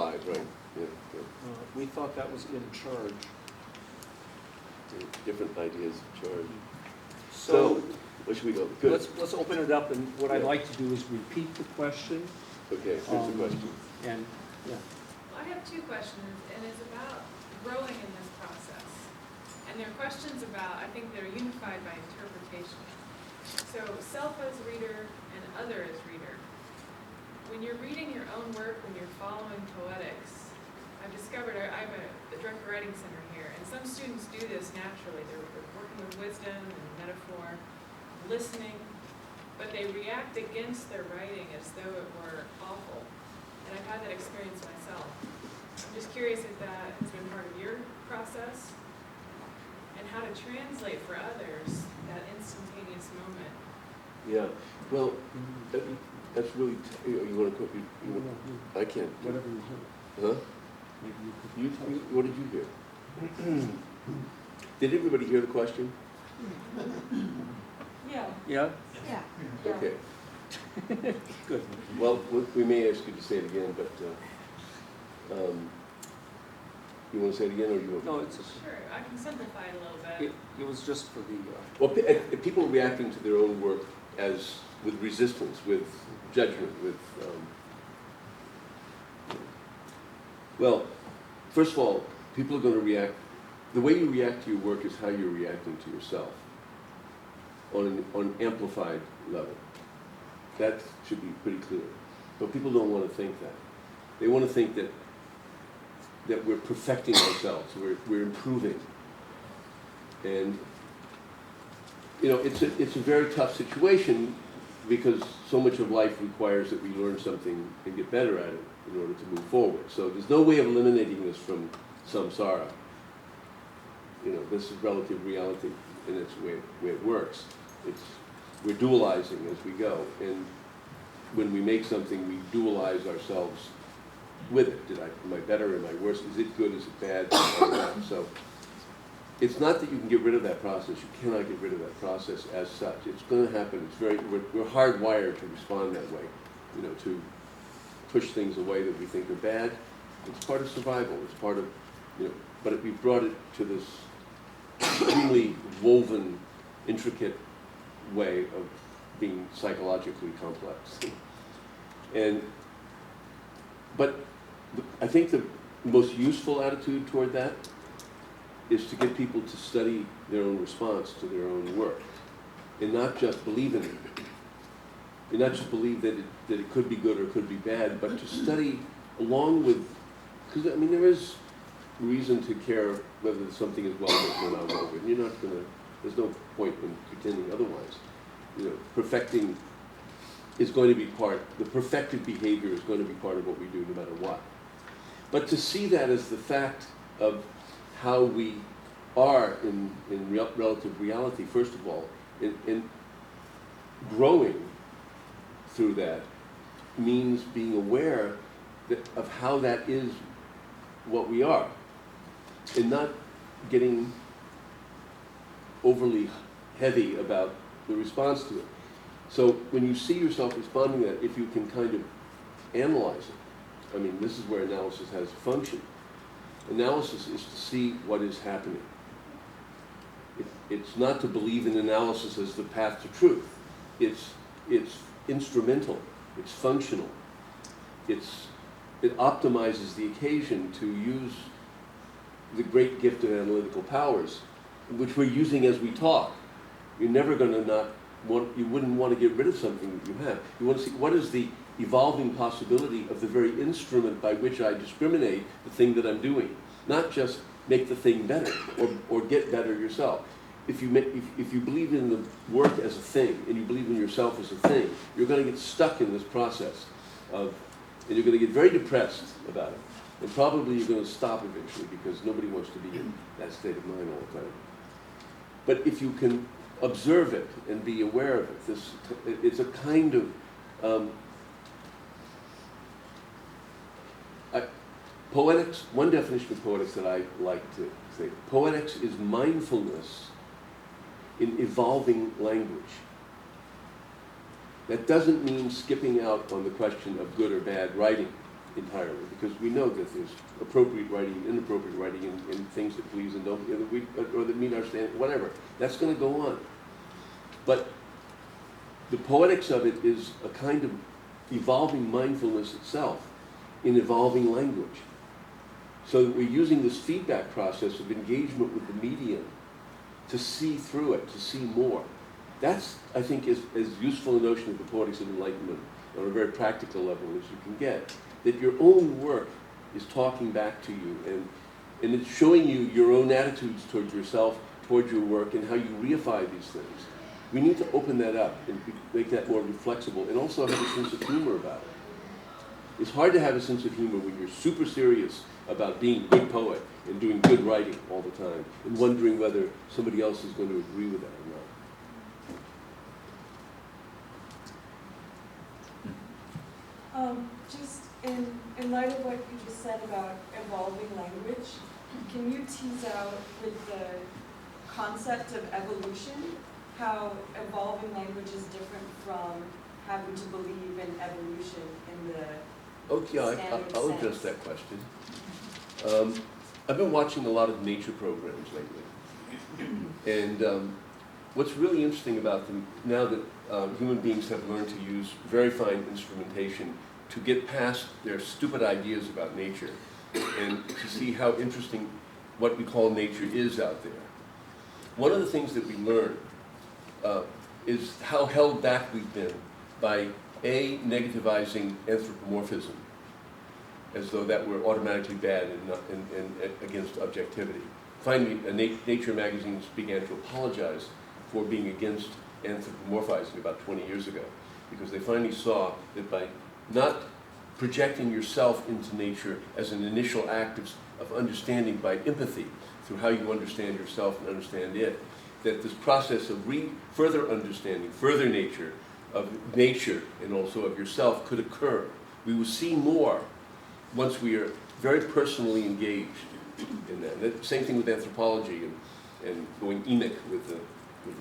live, right? Yeah, yeah. We thought that was in charge. Different ideas of charge. So where should we go? Good. let's open it up, and what I'd like to do is repeat the question. Okay, here's the question. And, yeah. Well, I have two questions, and it's about growing in this process. And they're questions about, I think they're unified by interpretation. So self as reader and other as reader. When you're reading your own work, when you're following Poetics, I've discovered, I have a director writing center here, and some students do this naturally. They're working with wisdom and metaphor, listening, but they react against their writing as though it were awful. And I've had that experience myself. I'm just curious if that has been part of your process, and how to translate for others that instantaneous moment. Yeah, well, that's really, you want to copy? I can't. Whatever you do. Huh? What did you hear? Did everybody hear the question? Yeah. Yeah? Yeah. Okay. Good. Well, we may ask you to say it again, but you want to say it again, or you want? No, it's, Sure, I can simplify it a little bit. it was just for the, Well, people are reacting to their own work as with resistance, with judgment, with. Well, first of all, people are going to react. The way you react to your work is how you're reacting to yourself on an amplified level. That should be pretty clear. But people don't want to think that. They want to think that we're perfecting ourselves, we're improving. And you know, it's a very tough situation, because so much of life requires that we learn something and get better at it in order to move forward. So there's no way of eliminating this from samsara. You know, this is relative reality in its way it works. We're dualizing as we go, and when we make something, we dualize ourselves with it. Am I better? Am I worse? Is it good? Is it bad? So it's not that you can get rid of that process. You cannot get rid of that process as such. It's going to happen. We're hardwired to respond that way. You know, to push things away that we think are bad. It's part of survival. It's part of, you know. But we've brought it to this extremely woven, intricate way of being psychologically complex. But I think the most useful attitude toward that is to get people to study their own response to their own work, and not just believe in it. And not just believe that it could be good or could be bad, but to study along with, because I mean, there is reason to care whether something is well written or not well written. You're not going to, there's no point in pretending otherwise. You know, perfecting is going to be the perfected behavior is going to be part of what we do no matter what. But to see that as the fact of how we are in relative reality, first of all, in growing through that means being aware of how that is what we are, and not getting overly heavy about the response to it. So when you see yourself responding to that, if you can kind of analyze it, I mean, this is where analysis has a function. Analysis is to see what is happening. It's not to believe in analysis as the path to truth. It's instrumental. It's functional. It optimizes the occasion to use the great gift of analytical powers, which we're using as we talk. You're never going to you wouldn't want to get rid of something that you have. You want to see what is the evolving possibility of the very instrument by which I discriminate the thing that I'm doing. Not just make the thing better or get better yourself. If you believe in the work as a thing and you believe in yourself as a thing, you're going to get stuck in this process and you're going to get very depressed about it. And probably you're going to stop eventually, because nobody wants to be in that state of mind all the time. But if you can observe it and be aware of it, it's a kind of poetics. One definition of poetics that I like to say: poetics is mindfulness in evolving language. That doesn't mean skipping out on the question of good or bad writing. entirely, because we know that there's appropriate writing, inappropriate writing, and things that please and don't, or that meet our standard, whatever. That's going to go on. But the poetics of it is a kind of evolving mindfulness itself in evolving language. So that we're using this feedback process of engagement with the medium to see through it, to see more. That's, I think, is as useful a notion of the poetics of enlightenment on a very practical level as you can get. That your own work is talking back to you, and it's showing you your own attitudes towards yourself, towards your work, and how you reify these things. We need to open that up and make that more reflexible, and also have a sense of humor about it. It's hard to have a sense of humor when you're super serious about being a good poet and doing good writing all the time, and wondering whether somebody else is going to agree with that or not. Just in light of what you just said about evolving language, can you tease out with the concept of evolution, how evolving language is different from having to believe in evolution in the I'll address that question. I've been watching a lot of nature programs lately. And what's really interesting about them, now that human beings have learned to use very fine instrumentation to get past their stupid ideas about nature and to see how interesting what we call nature is out there. One of the things that we learn is how held back we've been by negativizing anthropomorphism, as though that were automatically bad and against objectivity. Finally, Nature magazines began to apologize for being against anthropomorphizing about 20 years ago, because they finally saw that by not projecting yourself into nature as an initial act of understanding by empathy through how you understand yourself and understand it, that this process of further understanding, further nature, of nature and also of yourself could occur. We will see more once we are very personally engaged in that. And the same thing with anthropology and going Enoch with the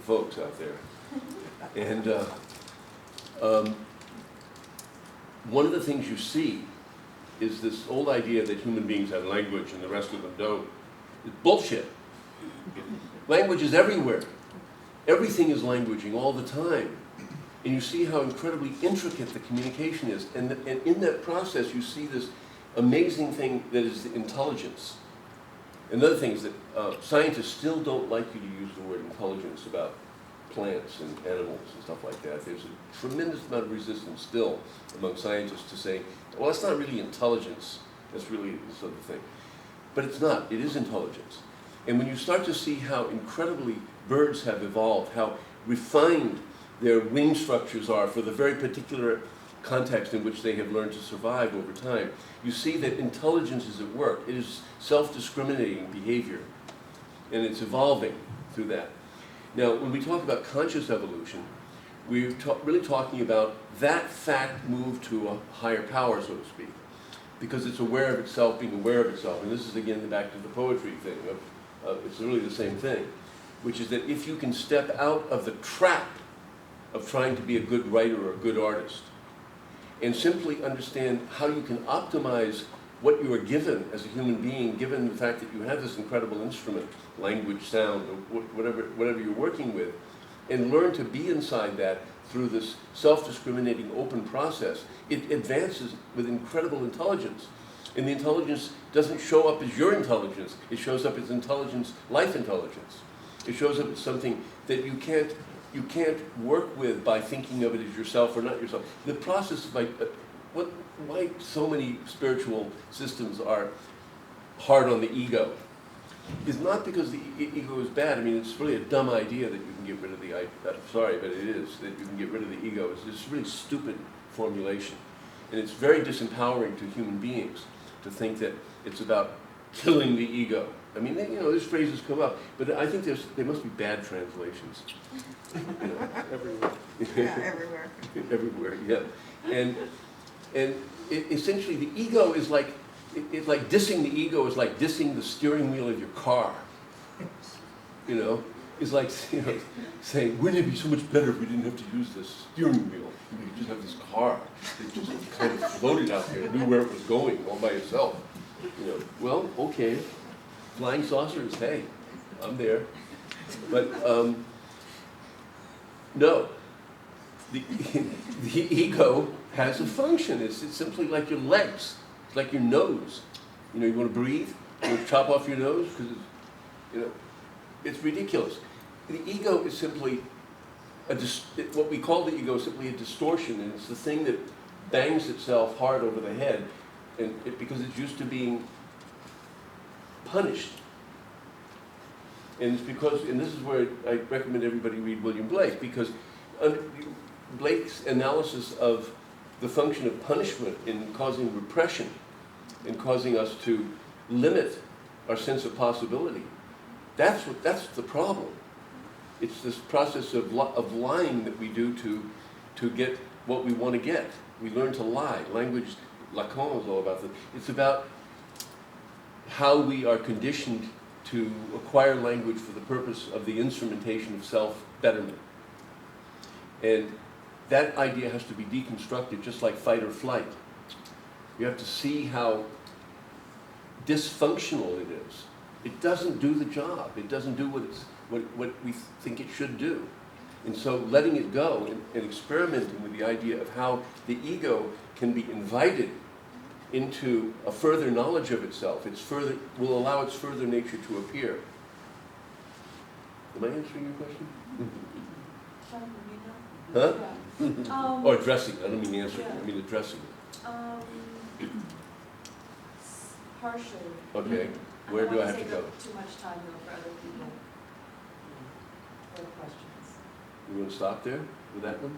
folks out there. And one of the things you see is this old idea that human beings have language and the rest of them don't. It's bullshit. Language is everywhere. Everything is languaging all the time. And you see how incredibly intricate the communication is. And in that process, you see this amazing thing that is the intelligence. Another thing is that scientists still don't like you to use the word intelligence about plants and animals and stuff like that. There's a tremendous amount of resistance still among scientists to say, well, that's not really intelligence. That's really this other thing. But it's not. It is intelligence. And when you start to see how incredibly birds have evolved, how refined their wing structures are for the very particular context in which they have learned to survive over time, you see that intelligence is at work. It is self-discriminating behavior, and it's evolving through that. Now, when we talk about conscious evolution, we're really talking about that fact moved to a higher power, so to speak, because it's aware of itself, being aware of itself. And this is, again, back to the poetry thing. It's really the same thing, which is that if you can step out of the trap of trying to be a good writer or a good artist, and simply understand how you can optimize what you are given as a human being, given the fact that you have this incredible instrument, language, sound, or whatever you're working with, and learn to be inside that through this self-discriminating open process, it advances with incredible intelligence. And the intelligence doesn't show up as your intelligence, it shows up as intelligence, life intelligence. It shows up as something that you can't work with by thinking of it as yourself or not yourself. The process of why so many spiritual systems are hard on the ego is not because the ego is bad. I mean, it's really a dumb idea that you can get rid of the I'm sorry, but it is, that you can get rid of the ego. It's just a really stupid formulation. And it's very disempowering to human beings to think that it's about killing the ego. I mean, these phrases come up, but I think there must be bad translations. Everywhere. Yeah, everywhere. Everywhere, yeah. And essentially the ego is like, it's like dissing the ego is like dissing the steering wheel of your car. It's like saying, wouldn't it be so much better if we didn't have to use this steering wheel? You just have this car that just kind of floated out there, knew where it was going all by itself. You know, well, okay, flying saucers, hey, I'm there. But no, the ego has a function. It's simply like your legs. It's like your nose. You know, you want to breathe, you want to chop off your nose because it's ridiculous. The ego is simply what we call the ego is simply a distortion, and it's the thing that bangs itself hard over the head, and because it's used to being punished. And it's because, and this is where I recommend everybody read William Blake, because Blake's analysis of the function of punishment in causing repression, in causing us to limit our sense of possibility, that's the problem. It's this process of lying that we do to get what we want to get. We learn to lie. Language, Lacan is all about this. It's about how we are conditioned to acquire language for the purpose of the instrumentation of self-betterment. And that idea has to be deconstructed, just like fight or flight. You have to see how dysfunctional it is. It doesn't do the job. It doesn't do what we think it should do. And so letting it go and experimenting with the idea of how the ego can be invited into a further knowledge of itself, will allow its further nature to appear. Am I answering your question? Huh? Yeah. Or addressing. I don't mean answering. Yeah. I mean addressing. Partially. Okay. Where do I have to go? don't want to take up too much time though for other people. For questions. You want to stop there with that one?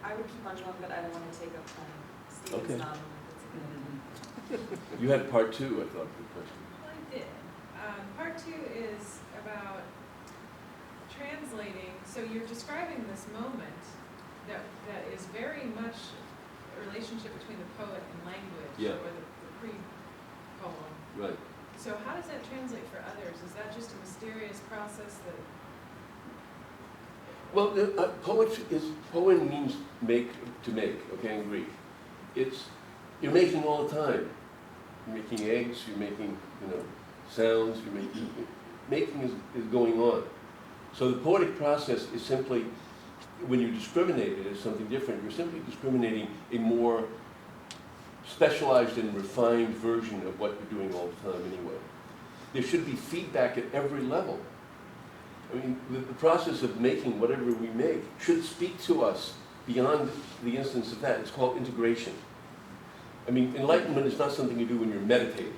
I would keep on going, but I don't want to take up time. Steven's Okay. not on it. You had part two, I thought, of the question. Well, I did. Part two is about translating, so you're describing this moment that is very much a relationship between the poet and language, Yeah. or the pre-poem. Right. So how does that translate for others? Is that just a mysterious process that, Well, poem means to make, okay, in Greek. You're making all the time. You're making eggs, you're making, sounds, making is going on. So the poetic process is simply, when you discriminate it as something different, you're simply discriminating a more specialized and refined version of what you're doing all the time anyway. There should be feedback at every level. I mean, the process of making whatever we make should speak to us beyond the instance of that. It's called integration. I mean, enlightenment is not something you do when you're meditating.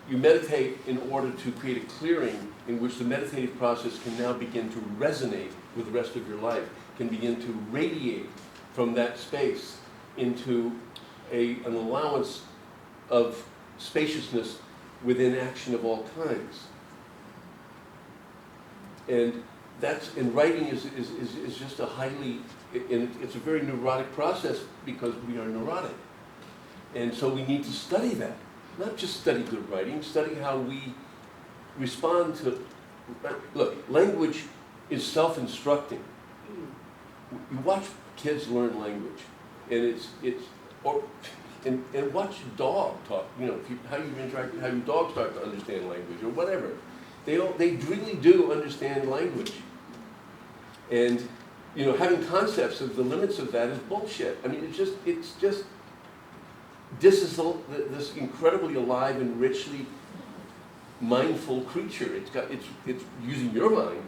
You meditate in order to create a clearing in which the meditative process can now begin to resonate with the rest of your life, can begin to radiate from that space into an allowance of spaciousness within action of all kinds. And writing is just a highly, and it's a very neurotic process because we are neurotic. And so we need to study that. Not just study good writing, study how we respond to, look, language is self-instructing. You watch kids learn language, and and watch your dog talk, how you interact, how your dog starts to understand language or whatever. They really do understand language. And, having concepts of the limits of that is bullshit. I mean, this is this incredibly alive and richly mindful creature. It's using your mind.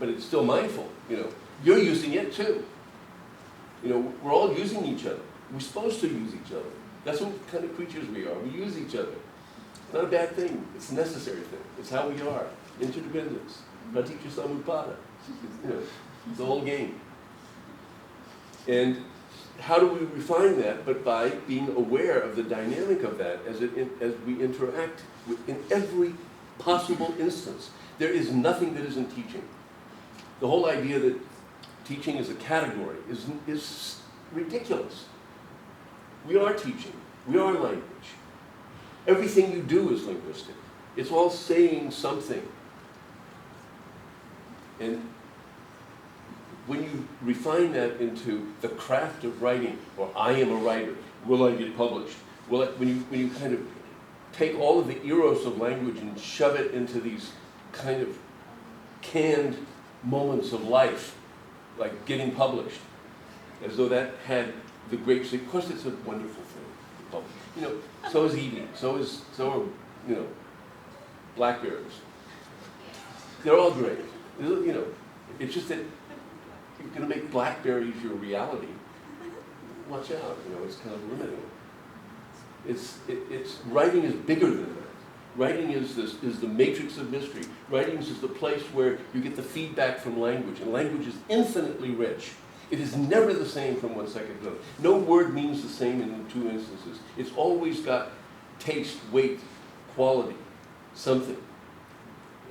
But it's still mindful. You're using it too. We're all using each other. We're supposed to use each other. That's what kind of creatures we are. We use each other. It's not a bad thing. It's a necessary thing. It's how we are. Interdependence. Praticca samutpada. It's the whole game. And how do we refine that? But by being aware of the dynamic of that as we interact in every possible instance. There is nothing that isn't teaching. The whole idea that teaching is a category is ridiculous. We are teaching. We are language. Everything you do is linguistic. It's all saying something. And when you refine that into the craft of writing, or I am a writer, will I get published? When you kind of take all of the eros of language and shove it into these kind of canned moments of life, like getting published, as though that had the great, of course it's a wonderful thing to publish. You know, so is eating, so are, you know, blackberries. They're all great. You know, it's just that you're going to make blackberries your reality. Watch out, you know, it's kind of limiting. It's writing is bigger than that. Writing is the matrix of mystery. Writing is the place where you get the feedback from language, and language is infinitely rich. It is never the same from one second to another. No word means the same in two instances. It's always got taste, weight, quality, something.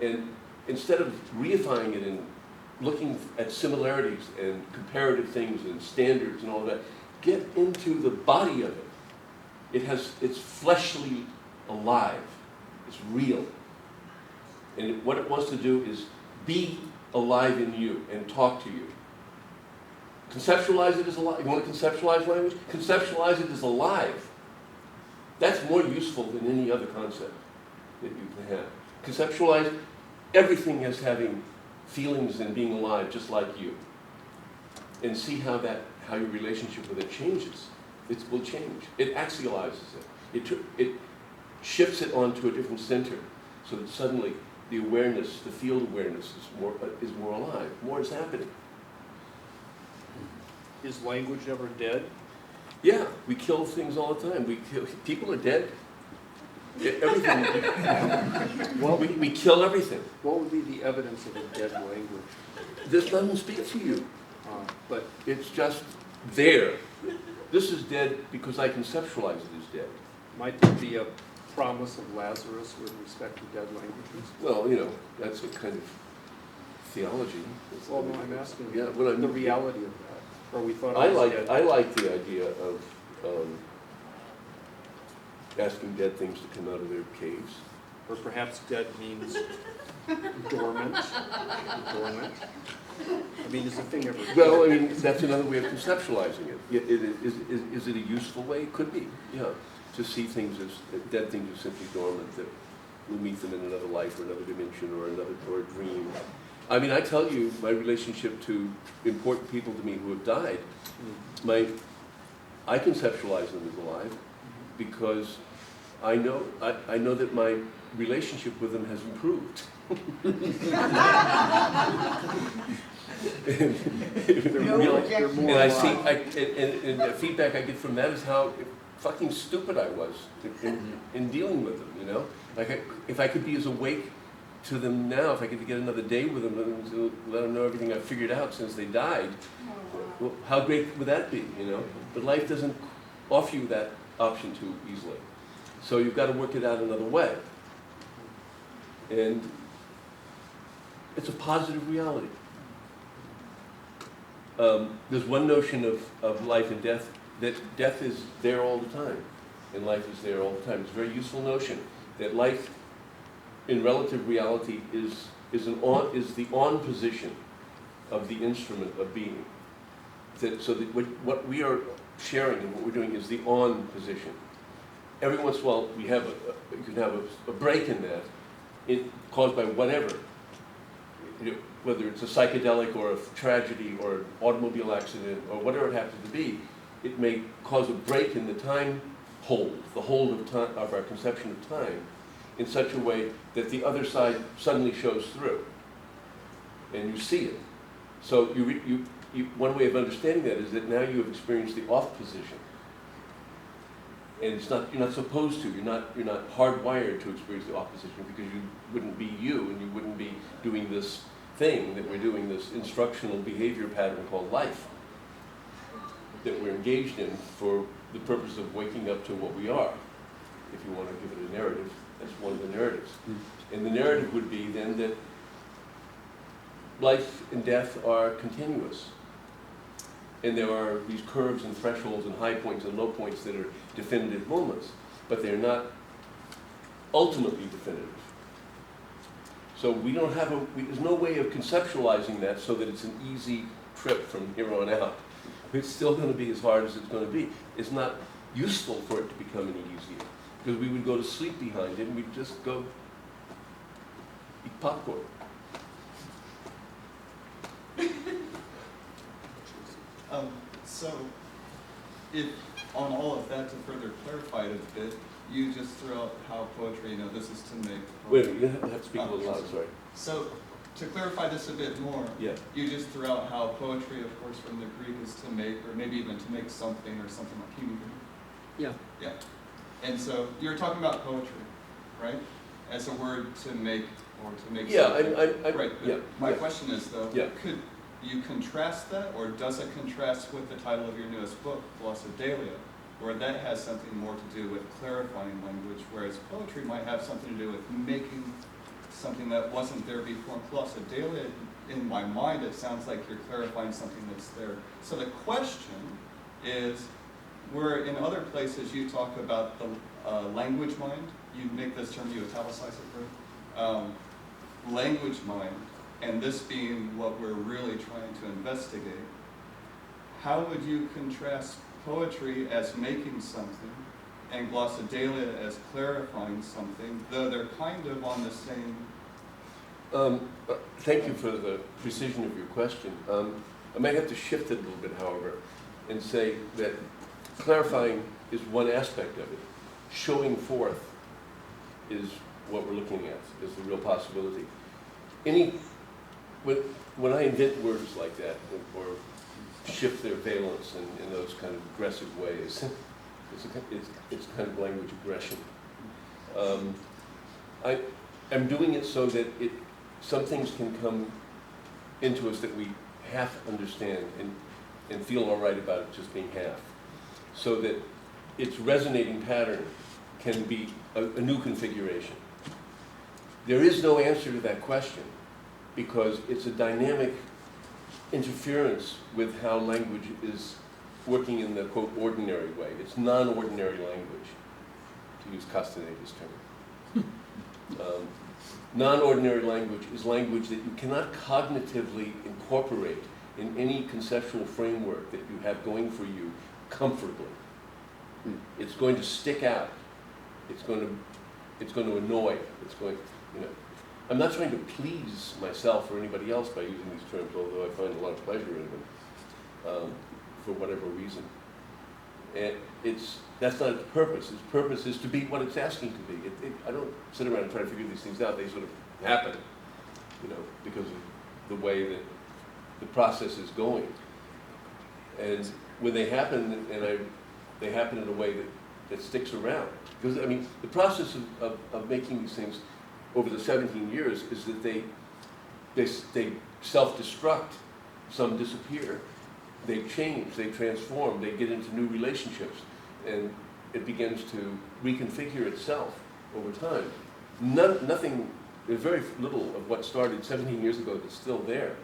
And instead of reifying it and looking at similarities and comparative things and standards and all that, get into the body of it. It's fleshly alive. It's real. And what it wants to do is be alive in you and talk to you. Conceptualize it as alive. You want to conceptualize language? Conceptualize it as alive. That's more useful than any other concept that you can have. Conceptualize everything as having feelings and being alive just like you. And see how your relationship with it changes. It will change. It axializes it. It shifts it onto a different center, so that suddenly the awareness, the field awareness is more alive. More is happening. Is language ever dead? Yeah, we kill things all the time. People are dead. Everything. We kill everything. What would be the evidence of a dead language? This doesn't speak to you. But It's just there. This is dead because I conceptualize it as dead. might there be a promise of Lazarus with respect to dead languages? Well, you know, that's a kind of theology. Well, no, I'm asking Yeah, well, the reality of that. Or we thought I it was dead. like the idea of asking dead things to come out of their caves. Or perhaps dead means dormant. Dormant. I mean, is the thing ever dead? Well, I mean, that's another way of conceptualizing it. Is it a useful way? It could be, yeah. To see things as, dead things as simply dormant, that we'll meet them in another life or another dimension or a dream. I mean, I tell you, my relationship to important people to me who have died, I conceptualize them as alive because I know that my relationship with them has improved. And I see, and the feedback I get from that is how fucking stupid I was in dealing with them, you know? Like, if I could be as awake to them now, if I could get another day with them, to let them know everything I've figured out since they died, well, how great would that be, you know? But life doesn't offer you that option too easily. So you've got to work it out another way. And it's a positive reality. There's one notion of life and death, that death is there all the time, and life is there all the time. It's a very useful notion that life, in relative reality, is the on position of the instrument of being. So that what we are sharing and what we're doing is the on position. Every once in a while, you can have a break in that, caused by whatever. You know, whether it's a psychedelic or a tragedy or an automobile accident or whatever it happens to be, it may cause a break in the time hold, the hold of time, of our conception of time, in such a way that the other side suddenly shows through, and you see it. So one way of understanding that is that now you have experienced the off position, and you're not supposed to. You're not hardwired to experience the off position because you wouldn't be you, and you wouldn't be doing this thing that we're doing, this instructional behavior pattern called life, that we're engaged in for the purpose of waking up to what we are. If you want to give it a narrative, that's one of the narratives. And the narrative would be then that life and death are continuous. And there are these curves and thresholds and high points and low points that are definitive moments, but they're not ultimately definitive. So we don't have there's no way of conceptualizing that so that it's an easy trip trip from here on out. It's still going to be as hard as it's going to be. It's not useful for it to become any easier, because we would go to sleep behind it and we'd just go eat popcorn. So, if on all of that, to further clarify it a bit, you just threw out how poetry, this is to make Wait a poetry. minute, you have to speak a little louder, sorry. So, to clarify this a bit more, Yeah. you just threw out how poetry, of course, from the Greek is to make, or maybe even to make something or something like human. Yeah. Yeah. And so, you're talking about poetry, right? As a word to make, or to make Yeah, something. Right, but yeah, my yeah. question is though, Yeah. could you contrast that, or does it contrast with the title of your newest book, Glossolalia, where that has something more to do with clarifying language, whereas poetry might have something to do with making something that wasn't there before. Glossolalia, in my mind, it sounds like you're clarifying something that's there. So the question is, where in other places you talk about the language mind, you make this term, you italicize it, right? Language mind, and this being what we're really trying to investigate, how would you contrast poetry as making something and glossolalia as clarifying something, though they're kind of on the same? Thank you for the precision of your question. I might have to shift it a little bit, however, and say that clarifying is one aspect of it. Showing forth is what we're looking at, is the real possibility. When I invent words like that, or shift their valence in those kind of aggressive ways, it's kind of language aggression. I'm doing it so that some things can come into us that we half understand and feel all right about it just being half, so that its resonating pattern can be a new configuration. There is no answer to that question, because it's a dynamic interference with how language is working in the, quote, ordinary way. It's non-ordinary language, to use Castaneda's term. Non-ordinary language is language that you cannot cognitively incorporate in any conceptual framework that you have going for you comfortably. It's going to stick out. It's going to annoy. It's going, I'm not trying to please myself or anybody else by using these terms, although I find a lot of pleasure in them, for whatever reason. And that's not its purpose. Its purpose is to be what it's asking to be. I don't sit around and try to figure these things out. They sort of happen, because of the way that the process is going. And when they happen, they happen in a way that sticks around. Because, the process of making these things over the 17 years is that they self-destruct, some disappear, they change, they transform, they get into new relationships, and it begins to reconfigure itself over time. There's very little of what started 17 years ago that's still there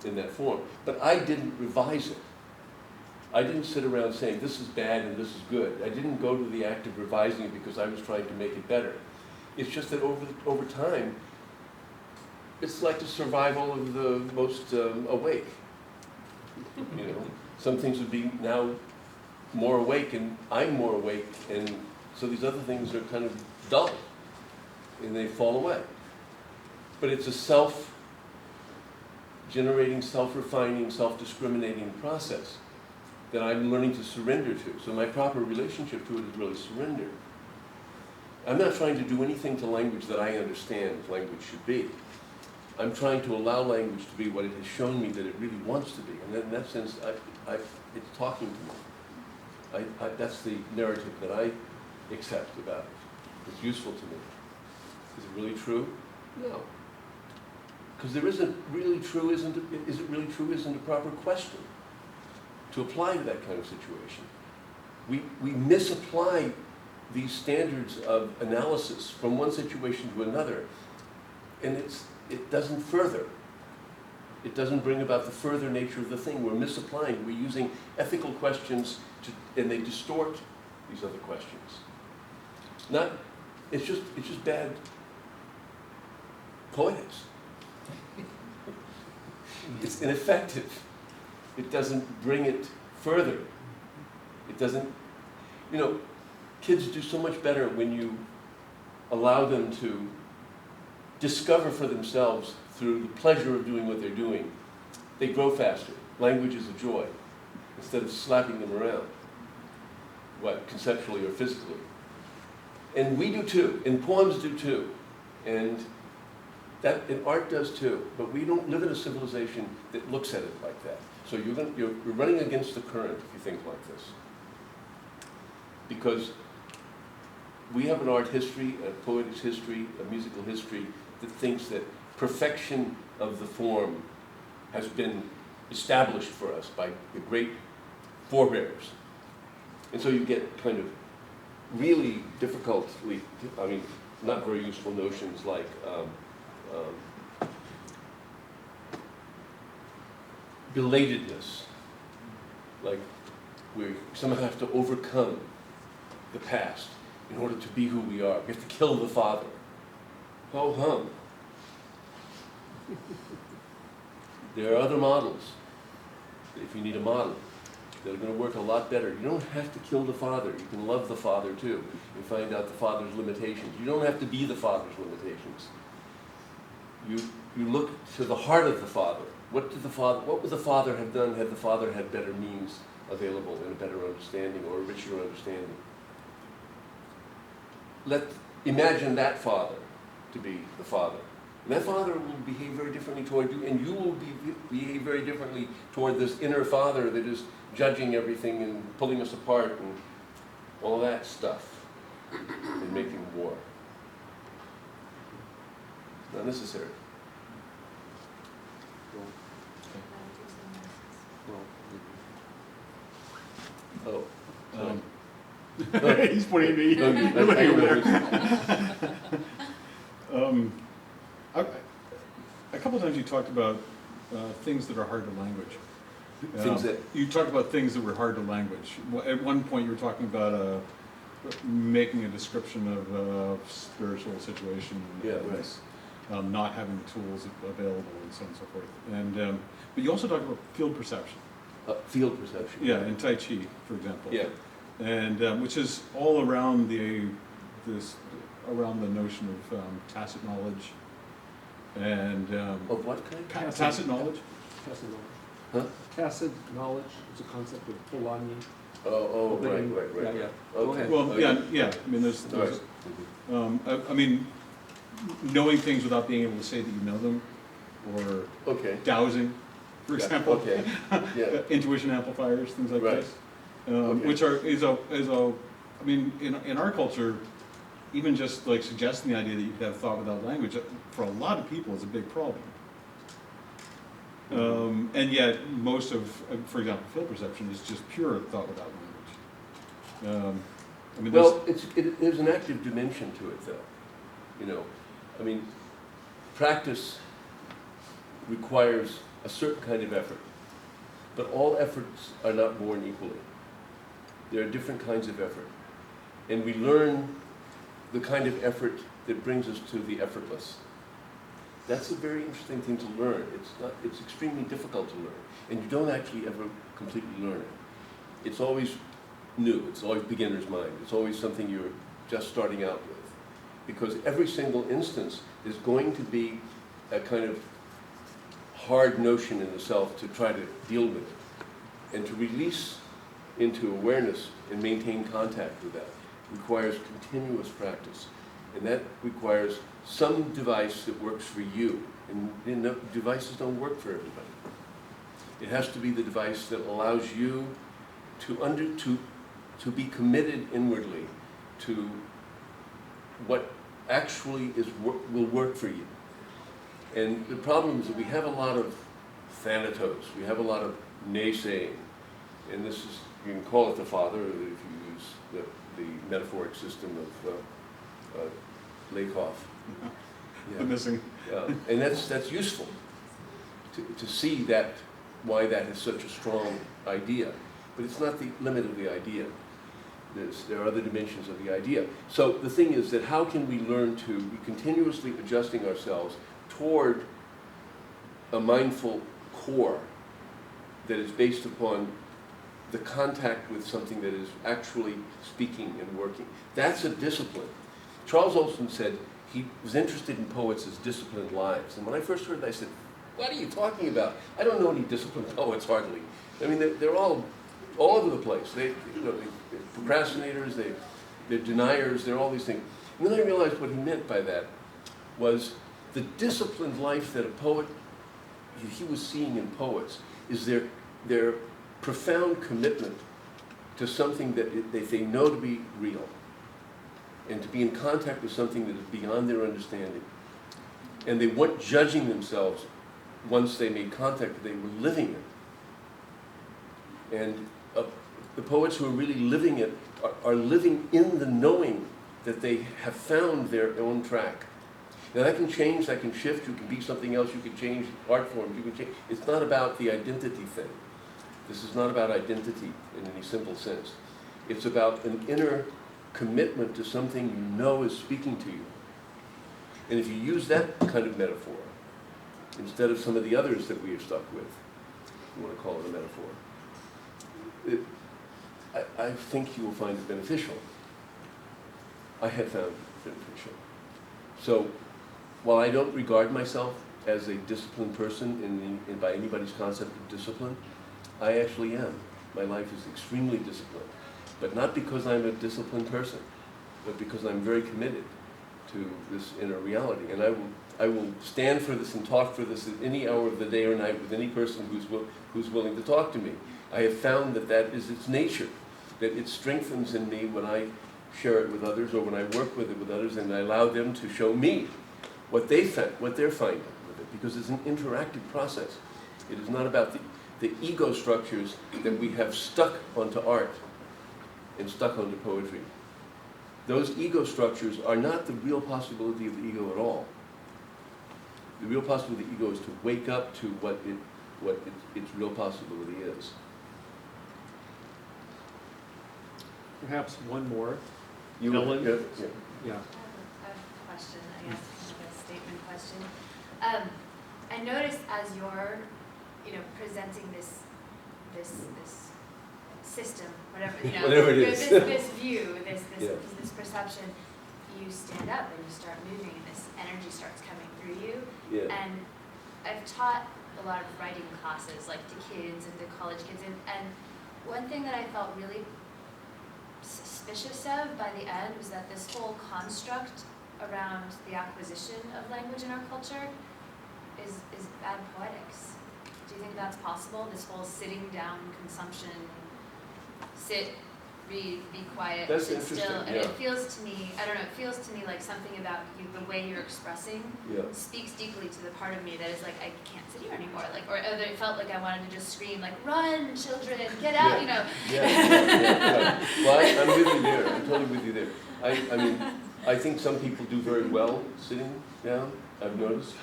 in that form. But I didn't revise it. I didn't sit around saying, this is bad and this is good. I didn't go to the act of revising it because I was trying to make it better. It's just that over time, it's like the survival of the most awake. Some things would be now more awake, and I'm more awake, and so these other things are kind of dull, and they fall away. But it's a self-generating, self-refining, self-discriminating process that I'm learning to surrender to. So my proper relationship to it is really surrender. I'm not trying to do anything to language that I understand language should be. I'm trying to allow language to be what it has shown me that it really wants to be. And in that sense, it's talking to me. That's the narrative that I accept about it. It's useful to me. Is it really true? No. Because there isn't really true, is it really true isn't a proper question to apply to that kind of situation. We misapply these standards of analysis from one situation to another, and it doesn't further. It doesn't bring about the further nature of the thing. We're misapplying. We're using ethical questions and they distort these other questions. It's just bad poetics. It's ineffective. It doesn't bring it further. It doesn't, you know, kids do so much better when you allow them to discover for themselves through the pleasure of doing what they're doing. They grow faster. Language is a joy, instead of slapping them around, what, conceptually or physically. And we do too, and poems do too, and art does too, but we don't live in a civilization that looks at it like that. So you're running against the current if you think like this. Because we have an art history, a poetics history, a musical history that thinks that perfection of the form has been established for us by the great forebears. And so you get kind of really difficultly, I mean, not very useful notions like belatedness, like we somehow have to overcome the past in order to be who we are. We have to kill the father. Ho hum. There are other models, if you need a model, that are going to work a lot better. You don't have to kill the father. You can love the father too and find out the father's limitations. You don't have to be the father's limitations. You look to the heart of the father. What would the father have done had the father had better means available and a better understanding or a richer understanding? Imagine that father to be the father. And that father will behave very differently toward you, and you will behave very differently toward this inner father that is judging everything and pulling us apart and all that stuff and making war. It's not necessary. Oh. He's pointing at me. No, You're looking over there. A couple of times you talked about things that are hard to language. Things that- You talked about things that were hard to language. At one point you were talking about making a description of a spiritual situation. Yeah, and, right. not having the tools available and so on and so forth. And but you also talked about field perception. Field perception. Yeah, in Tai Chi, for example. Yeah. And which is all around around the notion of tacit knowledge and Of what kind? tacit knowledge. Tacit knowledge. Huh? Tacit knowledge is a concept of Polanyi. Oh, right. Yeah, yeah. Go Okay. ahead. Well, Okay. yeah. I mean, there's Right. I mean, knowing things without being able to say that you know them, or Okay. dowsing, for Yeah, example. Okay, yeah, Intuition amplifiers, things like Right. this, Okay. which I mean, in our culture, even just like suggesting the idea that you could have thought without language, for a lot of people is a big problem. And yet, most of, for example, field perception is just pure thought without language. I mean, well, there's an active dimension to it though, you know. I mean, practice requires a certain kind of effort, but all efforts are not born equally. There are different kinds of effort, and we learn the kind of effort that brings us to the effortless. That's a very interesting thing to learn. It's extremely difficult to learn, and you don't actually ever completely learn it. It's always new, it's always beginner's mind, it's always something you're just starting out with. Because every single instance is going to be a kind of hard notion in the self to try to deal with it. And to release into awareness and maintain contact with that requires continuous practice. And that requires some device that works for you. And devices don't work for everybody. It has to be the device that allows you to be committed inwardly to what actually will work for you. And the problem is that we have a lot of thanatos, we have a lot of naysaying, and this is, you can call it the father if you use the metaphoric system of Lakoff. the missing. And that's useful to see that why that is such a strong idea, but it's not the limit of the idea. There are other dimensions of the idea. So the thing is that how can we learn to be continuously adjusting ourselves toward a mindful core that is based upon the contact with something that is actually speaking and working. That's a discipline. Charles Olson said he was interested in poets as disciplined lives. And when I first heard that, I said, what are you talking about? I don't know any disciplined poets, hardly. I mean, they're all over the place. They're procrastinators, they're deniers, they're all these things. And then I realized what he meant by that was the disciplined life that a poet, he was seeing in poets, is their profound commitment to something that they know to be real, and to be in contact with something that is beyond their understanding. And they weren't judging themselves once they made contact, they were living it. And the poets who are really living it are living in the knowing that they have found their own track. Now that can change, that can shift, you can be something else, you can change art forms, you can change. It's not about the identity thing. This is not about identity in any simple sense. It's about an inner commitment to something you know is speaking to you. And if you use that kind of metaphor, instead of some of the others that we are stuck with, if you want to call it a metaphor, I think you will find it beneficial. I have found it beneficial. So, while I don't regard myself as a disciplined person by anybody's concept of discipline, I actually am. My life is extremely disciplined. But not because I'm a disciplined person, but because I'm very committed to this inner reality. And I will stand for this and talk for this at any hour of the day or night with any person who's willing to talk to me. I have found that is its nature, that it strengthens in me when I share it with others or when I work with it with others, and I allow them to show me what they're finding with it, because it's an interactive process. It is not about the ego structures that we have stuck onto art and stuck onto poetry. Those ego structures are not the real possibility of the ego at all. The real possibility of the ego is to wake up to what its real possibility is. Perhaps one more. Ellen? Yeah. Yeah. I have a question, I guess, like a statement question. I noticed as you're, presenting this system, whatever, Whatever it is. this view, this Yeah. perception, you stand up and you start moving, and this energy starts coming through you. Yeah. And I've taught a lot of writing classes, like to kids and to college kids, and one thing that I felt really suspicious of by the end was that this whole construct around the acquisition of language in our culture is bad poetics. Do you think that's possible? This whole sitting down consumption, sit, read, be quiet, That's sit interesting, still, and yeah. it feels to me, I don't know, it feels to me like something about you, the way you're expressing Yeah. speaks deeply to the part of me that is like, I can't sit here anymore, or it felt like I wanted to just scream, like, run, children, get out, Yeah. Yeah. Well, I'm with you there. I'm totally with you there. I mean, I think some people do very well sitting down. I've noticed,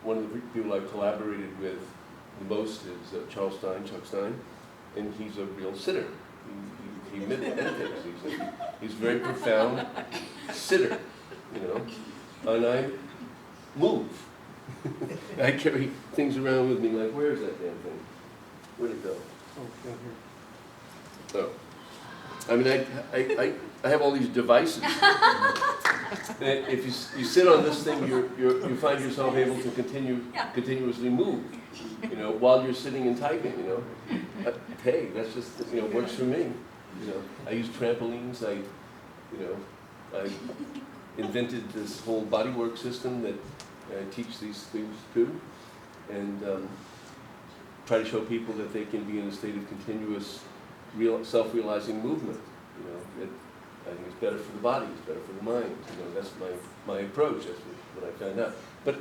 One of the people I've collaborated with the most is Chuck Stein, and he's a real sitter. He meditates. He's a very profound sitter, And I move. I carry things around with me like, where's that damn thing? Where'd it go? Oh, down here. Oh. I mean, I have all these devices. And if you sit on this thing, you find yourself able to continuously move, while you're sitting and typing, Hey, that's just, works for me. I use trampolines. I invented this whole bodywork system that I teach these things to, and try to show people that they can be in a state of continuous, self-realizing movement. I think it's better for the body, it's better for the mind. That's my approach. That's what I found out. But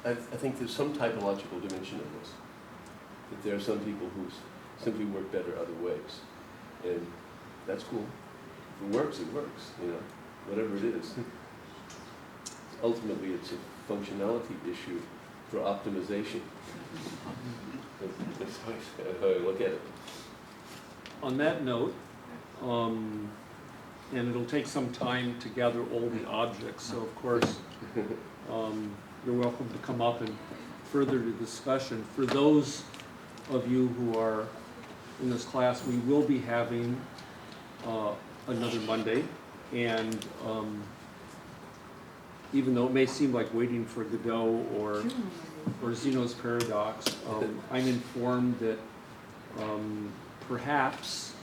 I think there's some typological dimension of this. That there are some people who simply work better other ways, and that's cool. If it works, it works. Whatever it is. Ultimately, it's a functionality issue for optimization. That's how I look at it. On that note, and it'll take some time to gather all the objects, so of course, you're welcome to come up and further to discussion, for those of you who are in this class, we will be having another Monday. And even though it may seem like waiting for Godot or Zeno's Paradox, I'm informed that perhaps,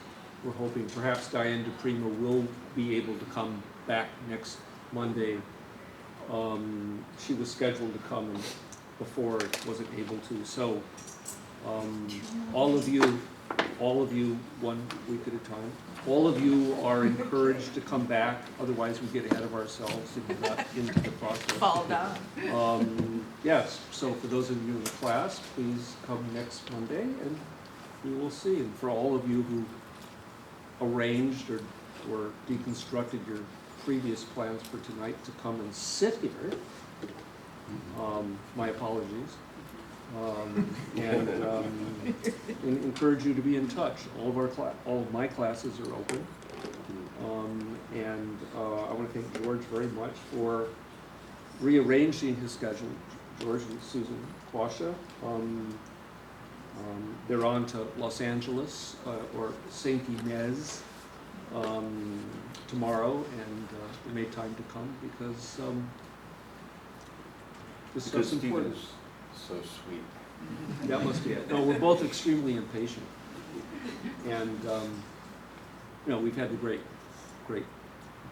we're hoping, perhaps Diane DePrima will be able to come back next Monday. She was scheduled to come and before wasn't able to. So all of you, 1 week at a time, all of you are encouraged to come back, otherwise we get ahead of ourselves and we're not into the process. Fall down. Yes, so for those of you in the class, please come next Monday and we will see. And for all of you who arranged or deconstructed your previous plans for tonight to come and sit here, my apologies. And encourage you to be in touch. All of my classes are open. And I want to thank George very much for rearranging his schedule. George and Susan Quasha. They're on to Los Angeles or St. Inez tomorrow, and they made time to come because this stuff's Steve important. is so sweet. That must be it. No, we're both extremely impatient. And, we've had the great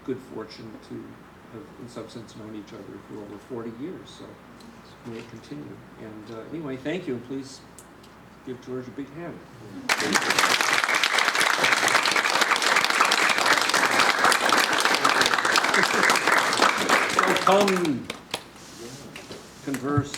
good fortune to have, in some sense, known each other for over 40 years, so may it continue. And anyway, thank you, and please give George a big hand. So come, converse,